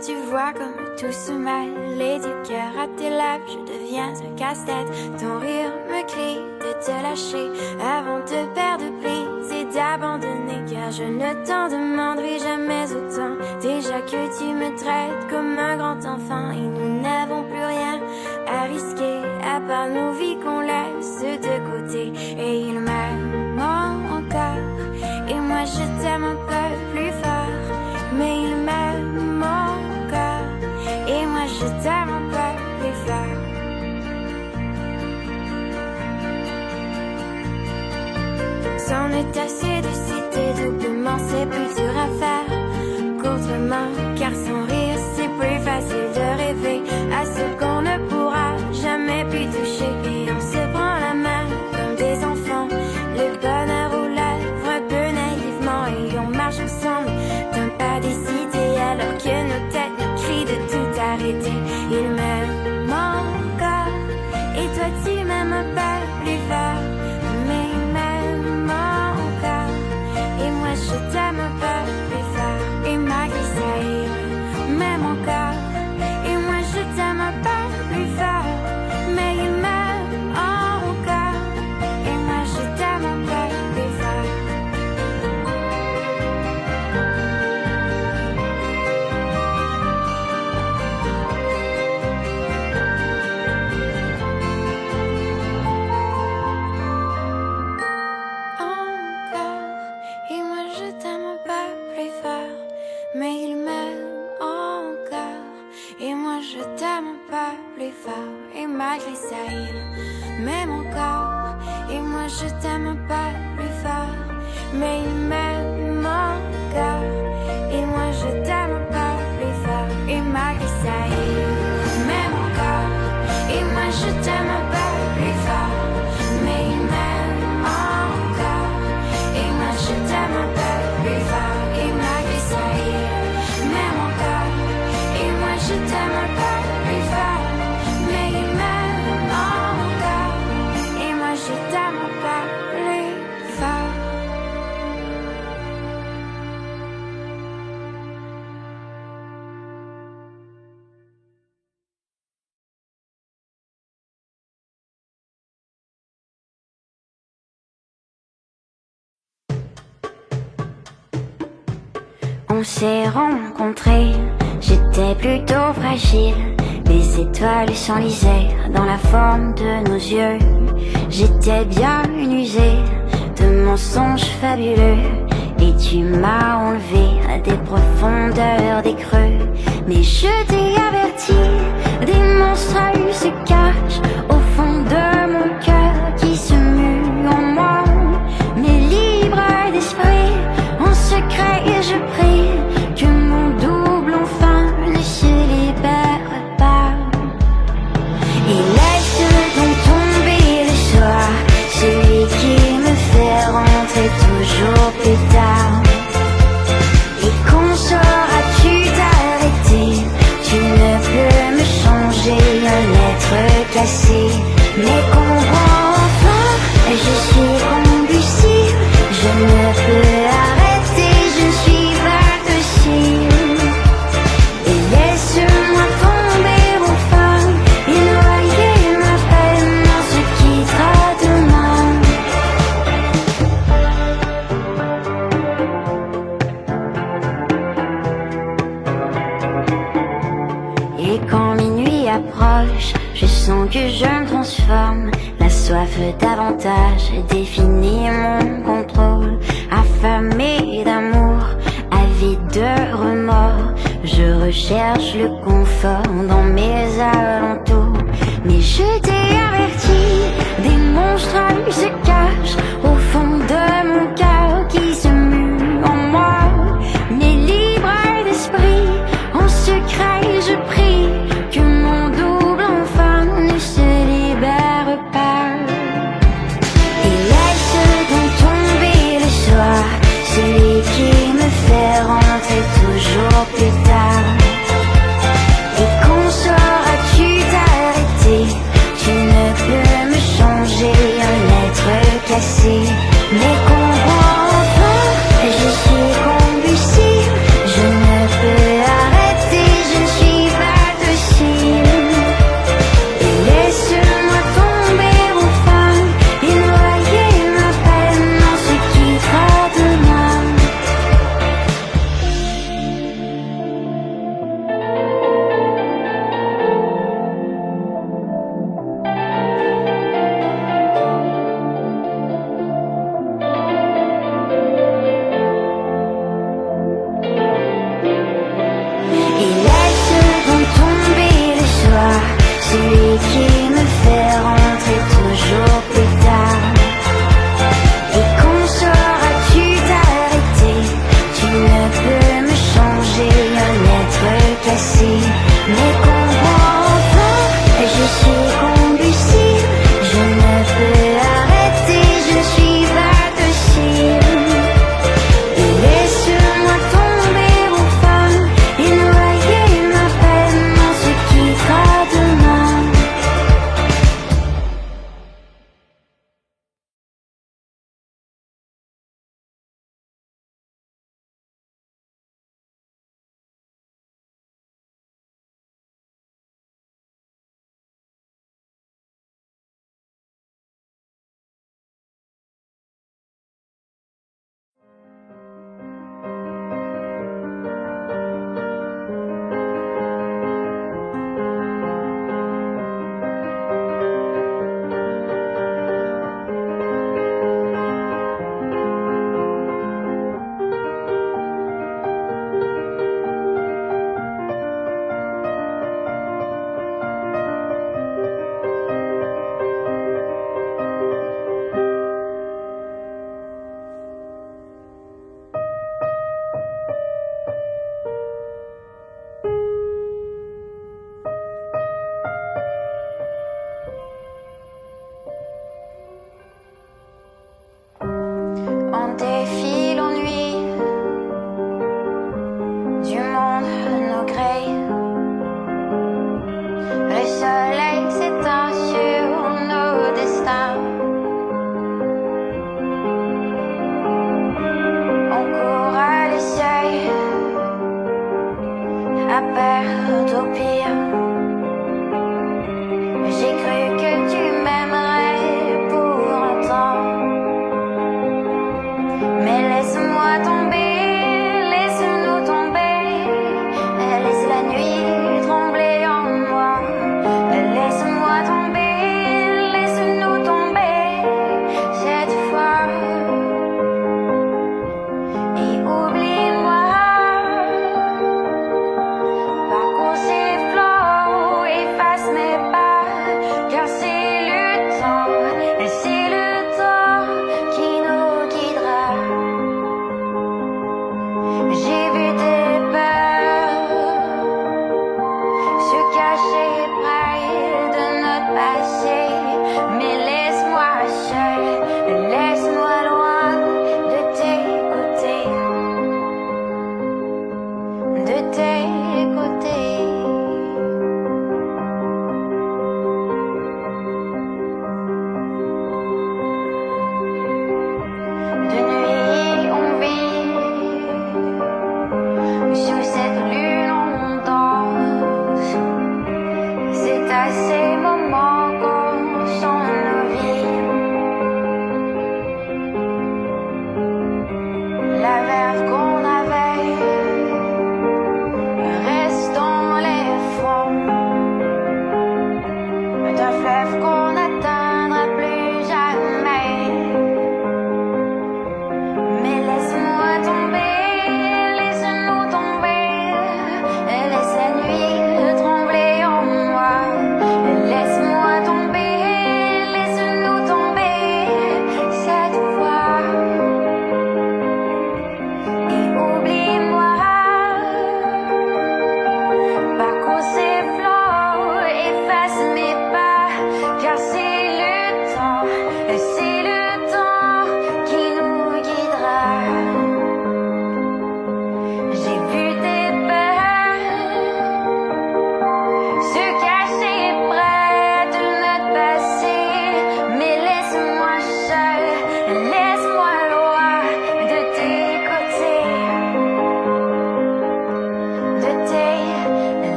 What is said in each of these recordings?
Tu vois comme tout se mêle, les du cœur à tes lèvres, je deviens un casse-tête. Ton rire me crie de te lâcher avant de perdre prise et d'abandonner, car je ne t'en demanderai jamais autant. Déjà que tu me traites comme un grand enfant et nous n'avons plus rien à risquer à part nos vies qu'on laisse de côté. Et il m'aime encore et moi je t'aime un peu plus fort, mais il m'aime encore et moi je t'aime un peu plus fort. C'en est assez de citer doublement, c'est plus dur à faire qu'autrement, car sans rire c'est plus facile de rêver à ce qu'on ne pourra jamais plus toucher. Et on se prend la main comme des enfants, le bonheur aux lèvres un peu naïvement, et on marche ensemble d'un pas décidé alors que nos têtes nous crient de tout arrêter. Il m'aime encore et toi tu m'aimes un peu plus fort, mais il m'aime encore et moi je t'aime un peu plus fort. Et malgré ça il m'aime encore et moi je t'aime un peu plus fort, mais il m'aime encore et moi je t'aime un peu plus fort. Et moi je t'aime un peu plus fort, mais il m'aime encore et moi je t'aime un peu plus fort. Et malgré ça il m'aime encore et moi je t'aime un peu plus fort, mais il m'aime encore et moi je t'aime un peu plus fort. Et malgré ça il m'aime encore et moi je t'aime un peu plus fort, mais il m'aime encore et moi je t'aime un peu plus fort. Et malgré ça il m'aime encore et moi je t'aime un peu plus fort, mais il m'aime encore et moi je t'aime un peu plus fort. On s'est rencontrés, j'étais plutôt fragile. Les étoiles s'enlisaient dans la forme de nos yeux. J'étais bien usée de mensonges fabuleux, et tu m'as enlevé à des profondeurs, des creux. Mais je t'ai averti, des monstres se cachent au fond de mon cœur qui se mue en moi. Mais libre d'esprit, en secret je prie que mon double enfin ne se libère pas. Et laisse donc tomber le soir, celui qui me fait rentrer toujours plus tard. Et quand sauras-tu t'arrêter? Tu ne peux me changer, un être cassé. Mais comprends enfin, je suis compulsive, je ne peux arrêter, je suis pas docile. Et laisse-moi tomber enfin, et noyer ma peine dans ce qui quittera demain. Et quand minuit approche, je sens que je me transforme. La soif davantage définit mon contrôle. Affamé d'amour, avide de remords, je recherche le confort dans mes alentours. Mais je t'ai averti, des monstres se cachent au fond de mon cœur qui se mue en moi. Mais libre d'esprit, en secret je prie que mon double enfin ne se libère pas. Et laisse donc tomber le soir, celui qui me fait rentrer toujours plus tard. Et quand sauras-tu t'arrêter? Tu ne peux me changer, un être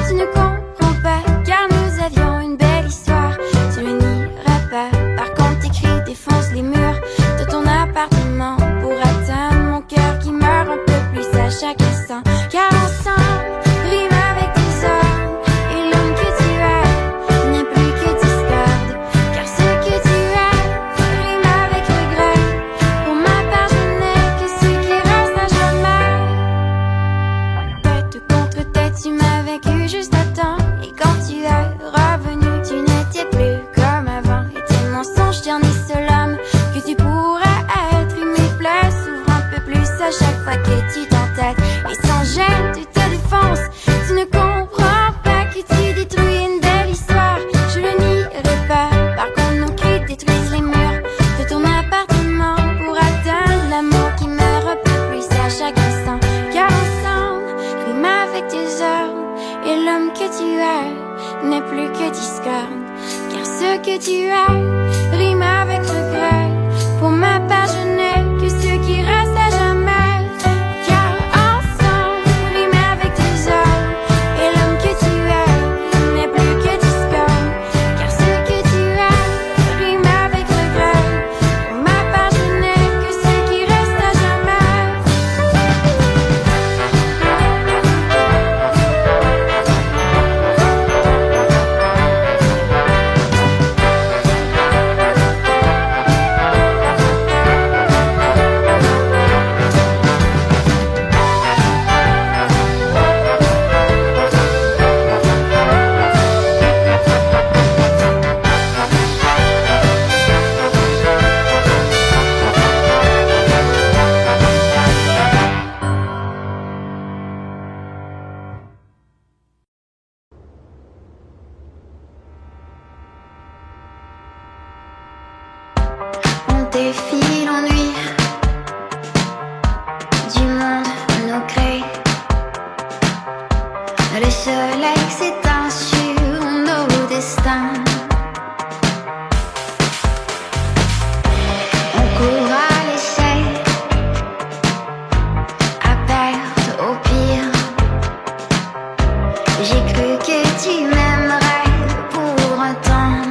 tu ne comprends pas, car nous avions une belle histoire. Tu le nieras pas, par contre tes cris défoncent les murs de ton appartement pour atteindre mon cœur qui meurt un peu plus à chaque instant. Car ensemble, rime avec tes hommes, et l'homme que tu as n'est plus que discorde. Car ce que tu as rime avec regret. Pour ma part, je n'ai que ce qui reste à jamais. Tête contre tête, tu m'as vaincu juste à temps. Et quand tu es revenu, tu n'étais plus comme avant. Et tes mensonges, tu en es seul homme que tu pourrais être. Une mes plaies s'ouvre un peu plus à chaque fois que tu t'entêtes. Et sans gêne, tu te défonces. Tu ne comprends pas que tu détruis une belle histoire. Je le nierai pas, par contre nos cris détruisent les murs de ton appartement pour atteindre l'amour qui meurt un peu plus à chaque instant. Car ensemble, rime avec tes heures, et l'homme que tu as n'est plus que discorde. Car ce que tu as rime avec regret. Pour ma part, je n'ai que ce qui reste à jamais. Car ensemble, rime avec tes heures, et l'homme que tu as n'est plus que discorde. Car ce que tu as rime avec regret. Pour ma part, je n'ai que ce qui reste à jamais. On défie l'ennui du monde nous crée. Le soleil s'éteint sur nos destins. On court à l'essai, à perte au pire. J'ai cru que tu m'aimerais pour un temps.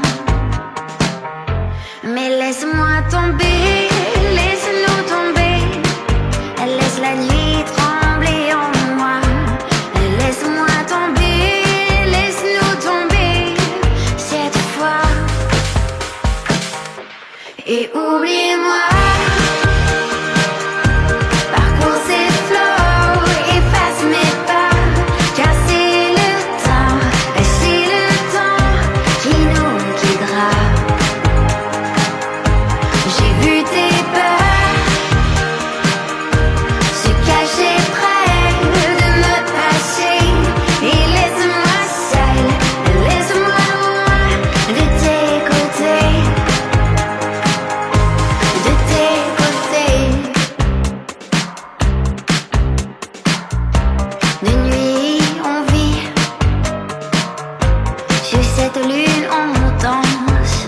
Mais laisse-moi tomber, laisse-nous tomber. Laisse la nuit trembler en moi. Laisse-moi tomber, laisse-nous tomber cette fois. Et oublie-moi. Parcours ces flots, efface mes pas. Car c'est le temps qui nous guidera. J'ai vu tes peurs se cacher près de notre passé. Et laisse-moi seule, laisse-moi loin de tes côtés. De tes côtés. De nuit on vit, sur cette lune on danse.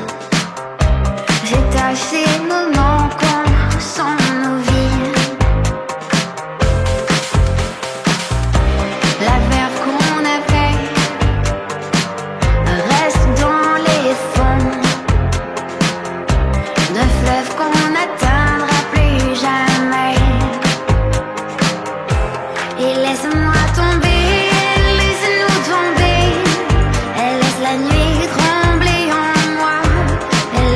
C'est à ces moments qu'on sent nos vies. La verve qu'on avait reste dans les fonds d'un fleuve qu'on n'atteindra plus jamais. Et laisse-moi tomber, laisse-nous tomber. Laisse la nuit trembler en moi.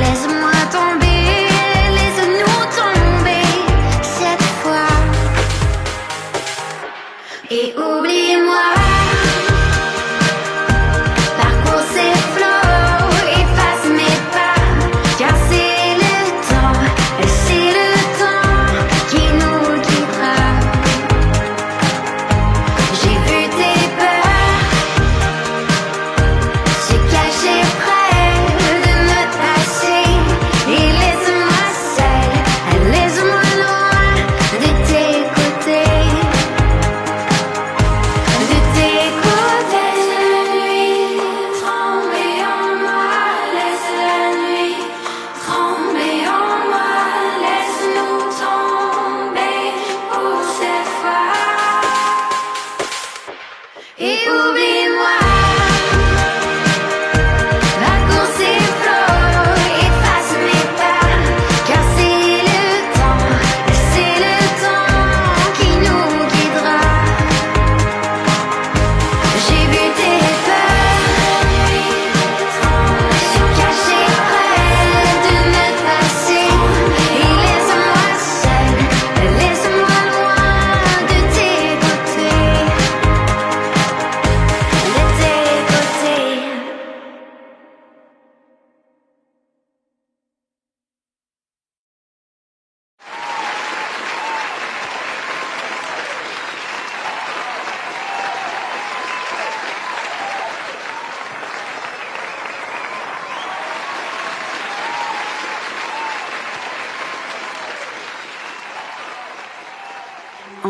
Laisse-moi tomber, laisse-nous tomber cette fois. Et oublie-moi. Parcours ces flots, efface mes pas. Car c'est le temps qui nous guidera. J'ai vu tes peurs se cacher près de notre passé. Et laisse-moi seule, laisse-moi loin de tes côtés. De tes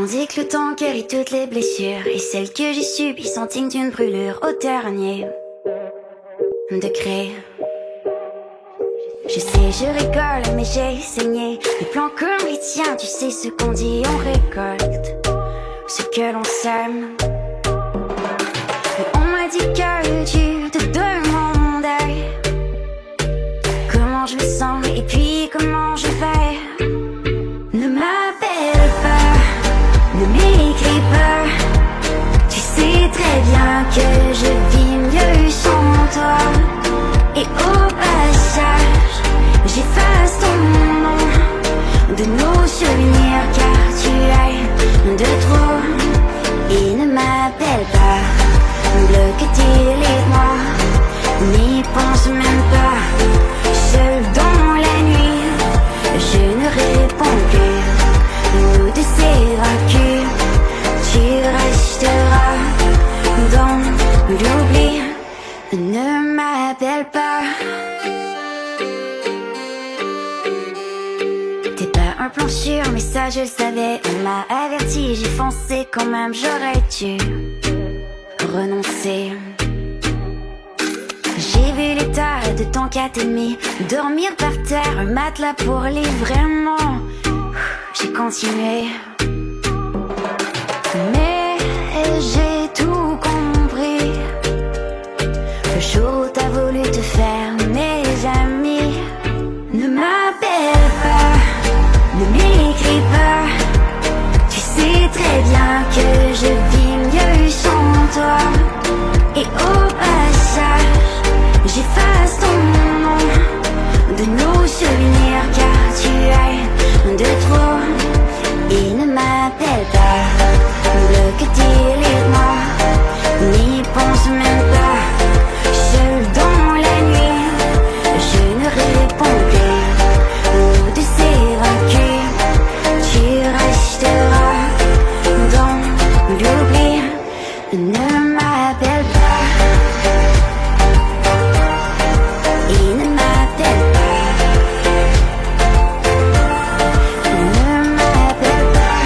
On dit que le temps guérit toutes les blessures, et celles que j'ai subies sont dignes d'une brûlure au dernier degré. Je sais, je rigole, mais j'ai saigné. Des plans comme les tiens, tu sais ce qu'on dit, on récolte ce que l'on sème. On m'a dit que tu te demandais comment je me sens et puis comment je vais. Ne m'appelle pas, ne m'écris pas. Tu sais très bien que je vis mieux sans toi. Et au passage, j'efface ton nom de nos souvenirs, car tu es de trop. Et ne m'appelle pas, bloque télé-moi, n'y pense même pas. Seul dans la nuit, je ne réponds plus. Nous deux c'est vaincu, tu resteras dans l'oubli. Ne m'appelle pas. T'es pas un plan sûr, mais ça je le savais. On m'a averti, j'ai foncé quand même. J'aurais dû renoncer. J'ai vu l'état de ton 4,5, dormir par terre, un matelas pour les vraiment. J'ai continué, mais j'ai tout compris. Le jour où t'as voulu te faire mes amis. Ne m'appelle pas, ne m'écris pas. Tu sais très bien que je vis mieux sans toi. Et au passage, j'efface ton nom de nos souvenirs, car tu es de trop. Et ne m'appelle pas, bloque télé-moi, n'y pense même pas. Seul dans la nuit, je ne réponds plus. Nous deux c'est vaincu, tu resteras dans l'oubli. Ne m'appelle pas. Et ne m'appelle pas. Ne m'appelle pas.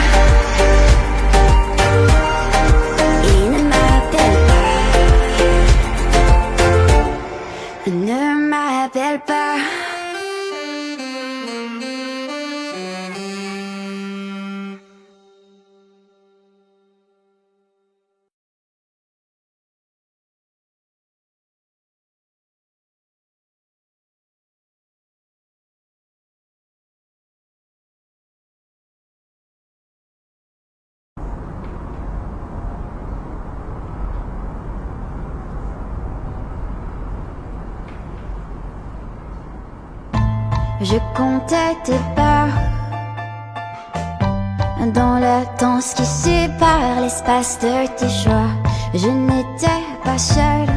Et ne m'appelle pas. Ne m'appelle pas. Je comptais tes pas dans la danse qui sépare l'espace de tes choix. Je n'étais pas seule.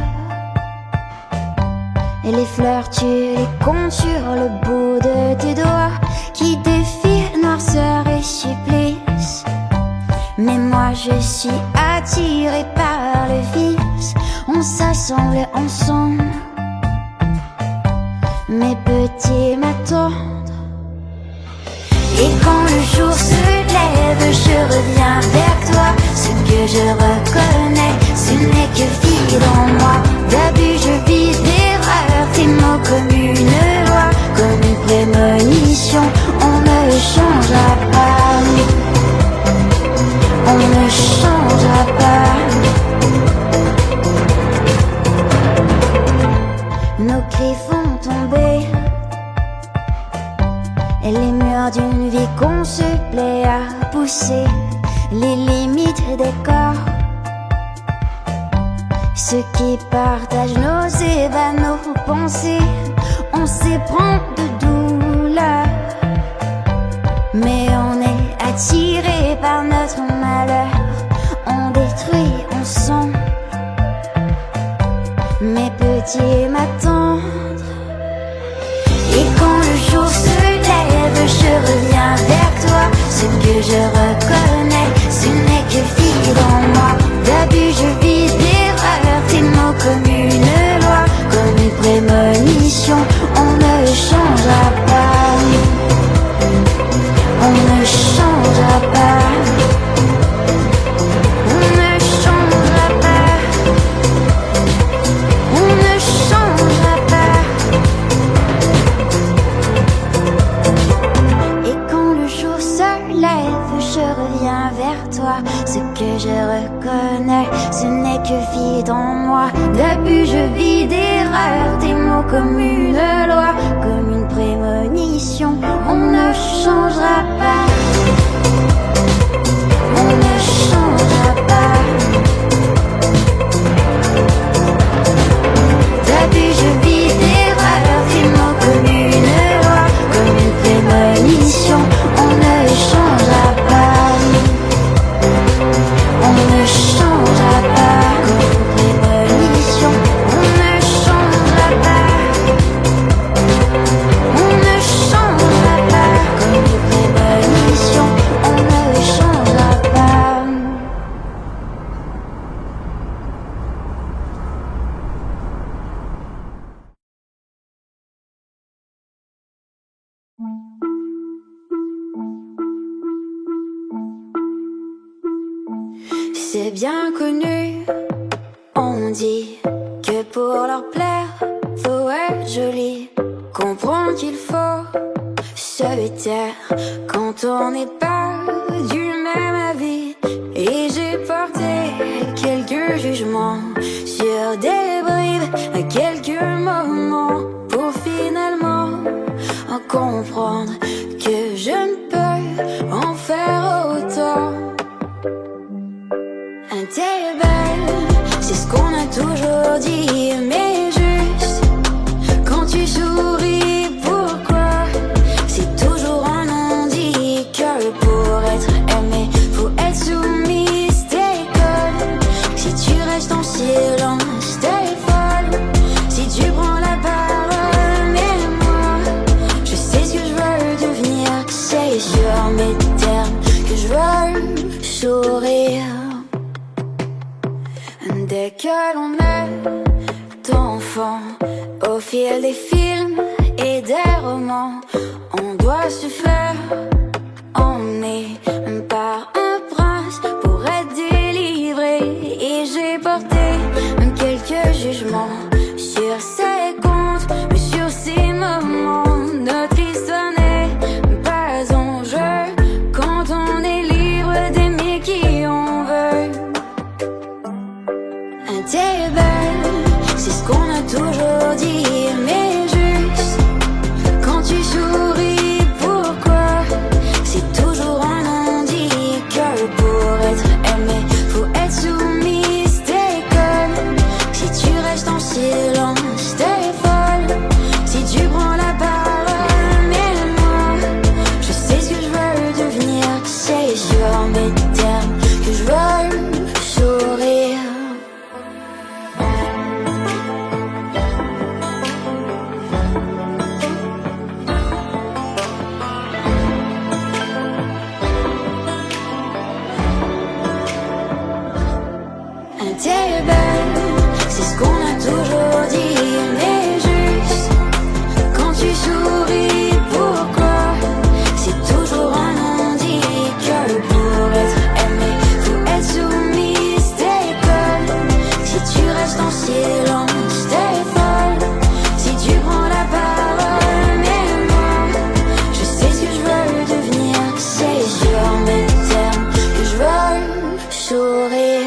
Et les fleurs, tu les comptes sur le bout de tes doigts, qui défient noirceur et supplice. Mais moi je suis attirée par le vice. On s'assemble ensemble, mes petits m'attendent. Et quand le jour se lève, je reviens vers toi. Ce que je reconnais, ce n'est que vide en moi. D'abus, je vis d'erreur, tes mots comme une loi, comme une prémonition. On ne changera pas, on ne changera pas. Nos cris vont tomber, et les murs d'une vie qu'on se plaît à pousser les limites des corps. Ceux qui partagent nos ébats, nos pensées, on s'éprend de douleur, mais on est attiré par notre malheur. On détruit ensemble, mes petits m'attendent. Et quand le jour se lève, je reviens vers toi. Ce que je reconnais, ce n'est que vide en moi. D'abus, je vis d'erreur, tes mots comme une loi, comme une prémonition. On ne changera pas, on ne changera pas. mais ce n'est que vide en moi. Depuis je vis d'erreurs, des mots comme une loi, comme une prémonition. On ne changera pas, on ne changera pas. Depuis je vis d'erreurs, des mots comme une loi, comme une prémonition. On ne changera pas, on ne changera pas, comme une prémonition. On ne changera pas, on ne changera pas, comme une prémonition. On ne changera pas. C'est bien connu, on dit que pour leur plaire, faut être joli. Comprendre qu'il faut se taire quand on n'est pas du même avis. Et j'ai porté quelques jugements sur des bribes à quelques moments, pour finalement en comprendre que je ne peux en faire autant. T'es belle, c'est ce qu'on a toujours dit, mais juste quand tu souris, pourquoi? C'est toujours un non-dit, que pour être aimé, faut être soumise. T'es conne, si tu restes en silence, t'es folle, si tu prends la parole. Mais moi, je sais ce que je veux devenir, c'est sur mes termes que je veux sourire. Dès que l'on est enfant, au fil des films et des romans, on doit se faire emmener par un prince pour être délivré. Et j'ai porté quelques jugements sur ces contes, sur ces moments. Notre histoire n'est pas en jeu quand on est libre d'aimer qui on veut. T'es belle, c'est ce qu'on a toujours dit, mais juste quand tu souris, pourquoi? C'est toujours un non-dit, que pour être aimé, faut être soumise. T'es conne, si tu restes en silence, t'es folle, si tu prends la parole. Mais moi, je sais ce que je veux devenir, c'est sur mes termes que je veux sourire. T'es belle, c'est ce qu'on a toujours dit, mais juste quand tu souris, pourquoi? C'est toujours un non-dit, que pour être aimé, faut être soumise. T'es conne, si tu restes en silence, t'es folle, si tu prends la parole. Mais moi, je sais ce que je veux devenir, c'est sur mes termes que je veux sourire.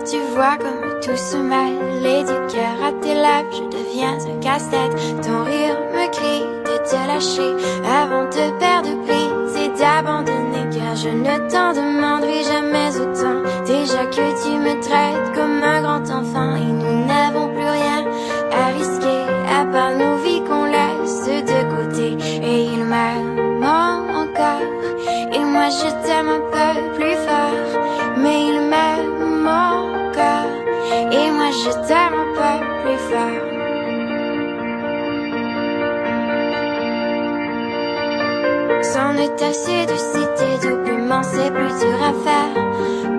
Tu vois comme tout se mêle, et du cœur à tes lèvres, je deviens un casse-tête. Ton rire me crie de te lâcher avant de perdre prise et d'abandonner, car je ne t'en demanderai jamais autant. Déjà que tu me traites comme un grand enfant, et nous n'avons plus rien à risquer à part nos vies qu'on laisse de côté. Et il m'aime encore, et moi je t'aime un peu plus fort, mais il m'aime encore, et moi je t'aime un peu plus fort. C'en est assez de citer doublement, c'est plus dur à faire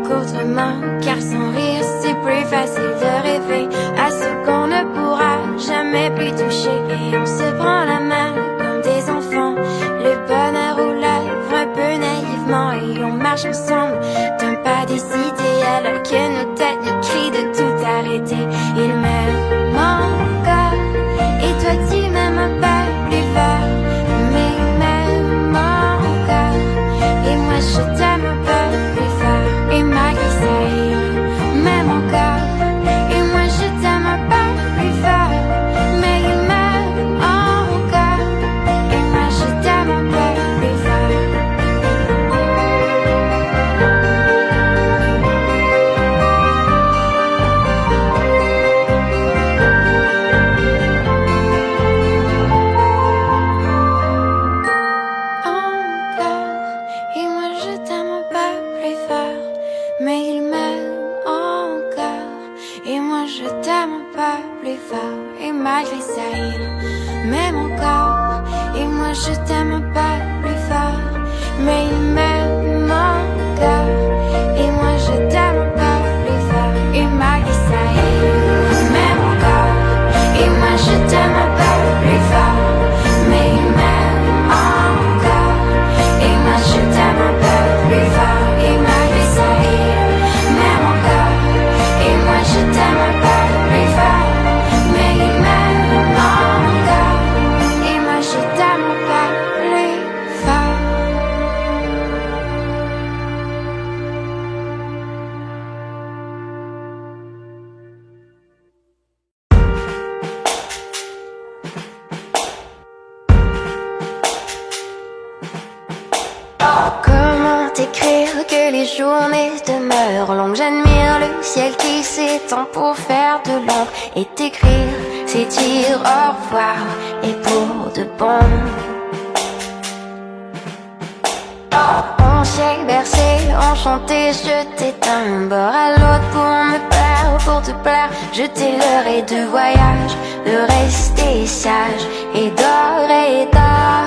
qu'autrement, car sans rire c'est plus facile de rêver à ce qu'on ne pourra jamais plus toucher. Et on se prend la main comme des enfants, le bonheur aux lèvres un peu naïvement, et on marche ensemble d'un pas décidé à alors que nos têtes nous crient de tout arrêter. Il m'aime encore, et toi tu m'aimes un peu plus fort. Mais il m'aime encore, et moi je t'aime un peu plus fort. Et malgré ça, il m'aime encore, et moi je t'aime un peu plus fort. Mais il m'aime encore, et moi je t'aime un peu plus fort. Et moi je t'aime un peu plus fort. Mais il m'aime encore, et moi je t'aime un peu plus fort. Et malgré ça il m'aime encore, et moi je t'aime un peu plus fort. Mais il m'aime encore, et moi je t'aime un peu plus fort. Et malgré ça il m'aime encore, et moi je t'aime un peu plus fort. Mais il m'aime encore, et moi je t'aime un peu plus fort. Et malgré ça il m'aime encore, et moi je t'aime un peu plus fort. Mais il m'aime encore, et moi je t'aime un peu plus fort. Comment t'écrire que les journées demeurent longues? J'admire le ciel qui s'étend pour faire de l'ombre, et t'écrire, c'est dire au revoir, et pour de bon. On s'est bercé, on chantait, je d'un bord à l'autre pour me plaire, pour te plaire. Je t'ai leurré de voyage, de rester sage et d'or et d'or.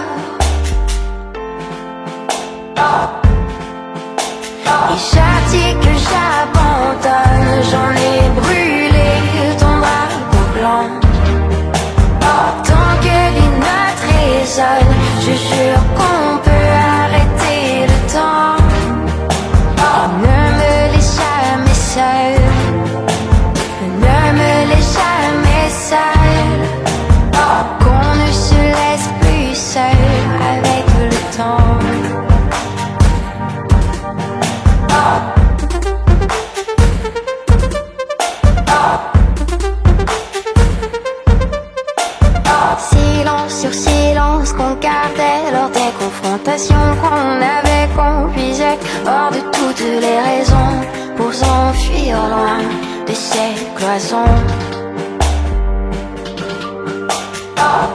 Et chaque tir que j'abandonne, j'en ai brûlé ton drapeau blanc. Tant que les notes résonnent, je jure qu'on peut arrêter le temps. Et ne me laisse jamais seule, ne me laisse jamais seule, qu'on ne se laisse plus seul avec le temps. Silence sur silence qu'on gardait lors des confrontations qu'on avait, qu'on puisait hors de toutes les raisons pour s'enfuir loin de ces cloisons.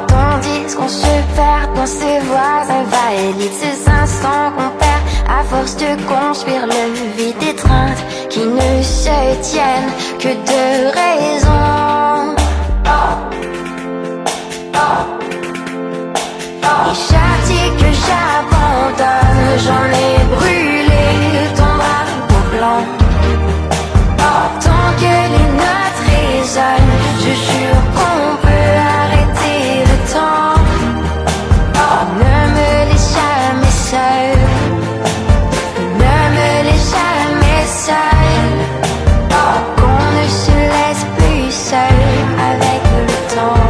Tandis qu'on se perd dans ces voies invalides, ces instants qu'on perd à force de construire le vide, d'étreintes qui ne se tiennent que de raison. Et chaque tir que j'abandonne, j'en ai brûlé ton drapeau blanc. Tant que les notes résonnent, je jure qu'on peut arrêter le temps. Ne me laisse jamais seule, ne me laisse jamais seule, qu'on ne se laisse plus seul avec le temps.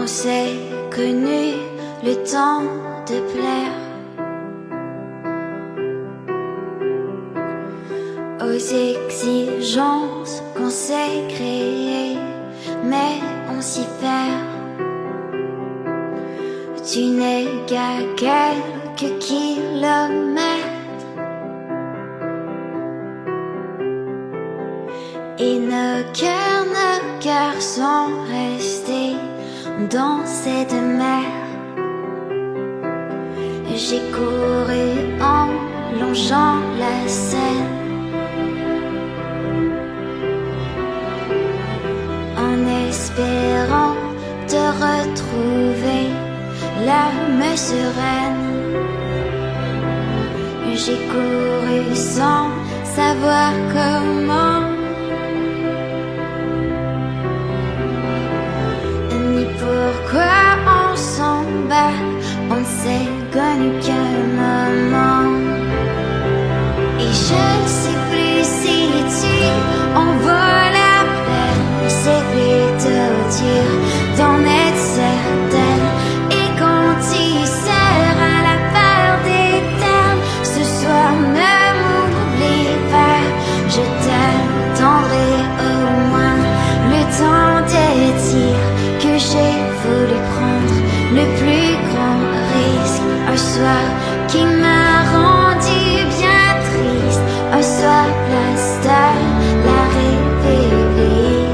On s'est connu le temps de plaire aux exigences qu'on s'est créées, mais on s'y perd. Tu n'es qu'à quelques kilomètres et nos cœurs sont restés dans cette mer. J'ai couru en longeant la Seine, en espérant te retrouver l'âme sereine. J'ai couru sans savoir comment, ni pourquoi on s'en bat. On ne s'est connu qu'un moment. Et je ne sais plus si tu en vaut la peine. C'est plutôt dur d'en être certaine. Et quand tu seras à la part des termes, ce soir ne m'oublie pas. Je t'attendrai au moins le temps de dire que j'ai voulu prendre le plus grand risque. Un soir qui m'a rendu bien triste. Un soir place de la République.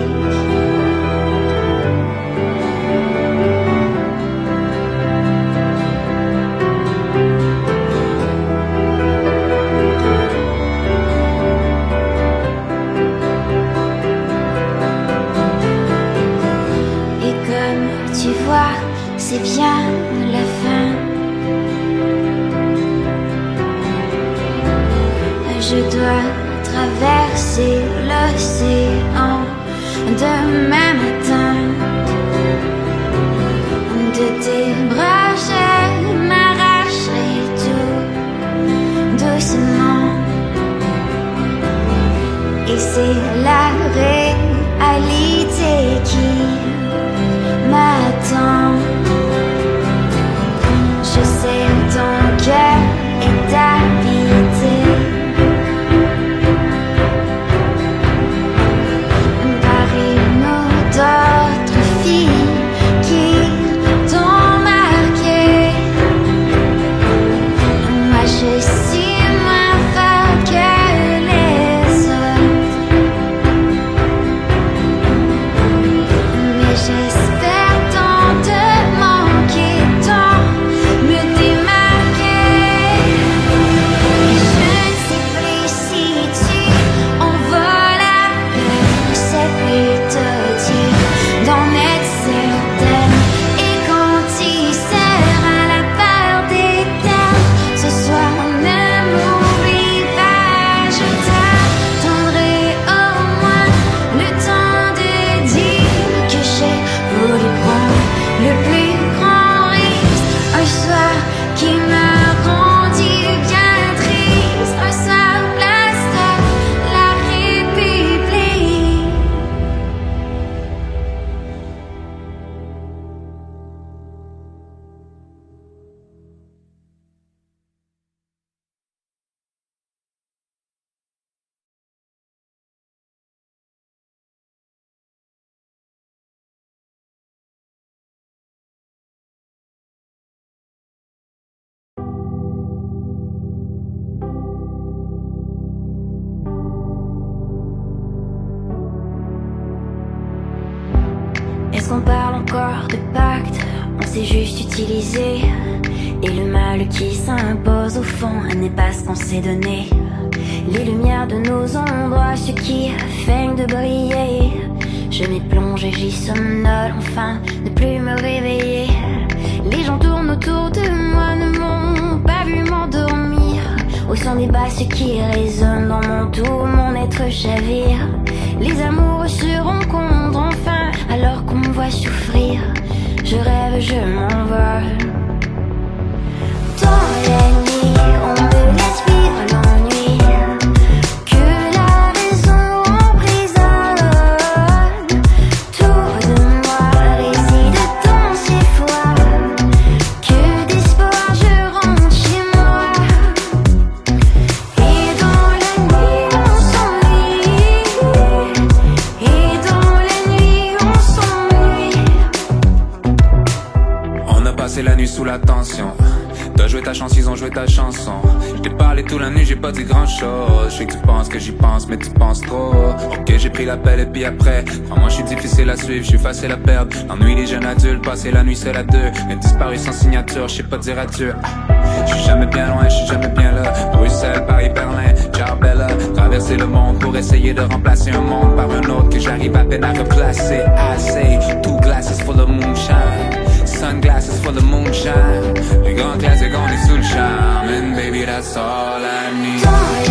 Et comme tu vois, c'est bien la fin. Je dois traverser l'océan demain matin. De tes bras je m'arracherai tout doucement. Et c'est la réalité qui m'attend. Je sais ton cœur est habité par une ou d'autres filles qui t'ont marqué. Moi je suis moins fort que les autres, mais j'espère tant te manquer, tant me démarquer. Je ne sais plus si tu en vaut la peine. C'est plutôt dur d'en être certaine. Et quand tu seras à la part des termes, ce soir ne m'oublie pas. Je t'attendrai au moins le temps de dire que j'ai voulu prendre le plus grand risque. Un soir qui m'a rendu bien triste. Un soir place de la République. Est-ce qu'on parle encore de pacte? On s'est juste utilisé. Et le mal qui s'impose au fond n'est pas ce qu'on s'est donné. Les lumières de nos ombres, ce qui feignent de briller. Je m'y plonge et j'y somnole, enfin ne plus me réveiller. Les gens tournent autour de moi, ne m'ont pas vu m'endormir. Au son des basses qui résonnent dans mon tout, mon être chavire. Les amoureux se rencontrent enfin alors qu'on me voit souffrir. Je rêve, je m'envole. Dans la nuit, on me laisse vivre l'ennui. Que la raison emprisonne. Tout de moi réside dans la tension. T'as joué ta chance, ils ont joué ta chanson. J't'ai parlé toute la nuit, j'ai pas dit grand chose. Je sais que tu penses que j'y pense, mais tu penses trop. Ok, j'ai pris l'appel et puis après, crois-moi, je suis difficile à suivre, je suis facile à perdre. L'ennui des jeunes adultes, passer la nuit seul à deux. Les disparus sans signature, je sais pas dire adieu. Je suis jamais bien loin, je suis jamais bien là. Bruxelles, Paris, Berlin, Ciarbella. Traverser le monde pour essayer de remplacer un monde par un autre que j'arrive à peine à replacer. I say, two glasses full of moonshine, sunglasses full of moonshine. Les grands classiques, on est sous le charme, and baby, that's all I need.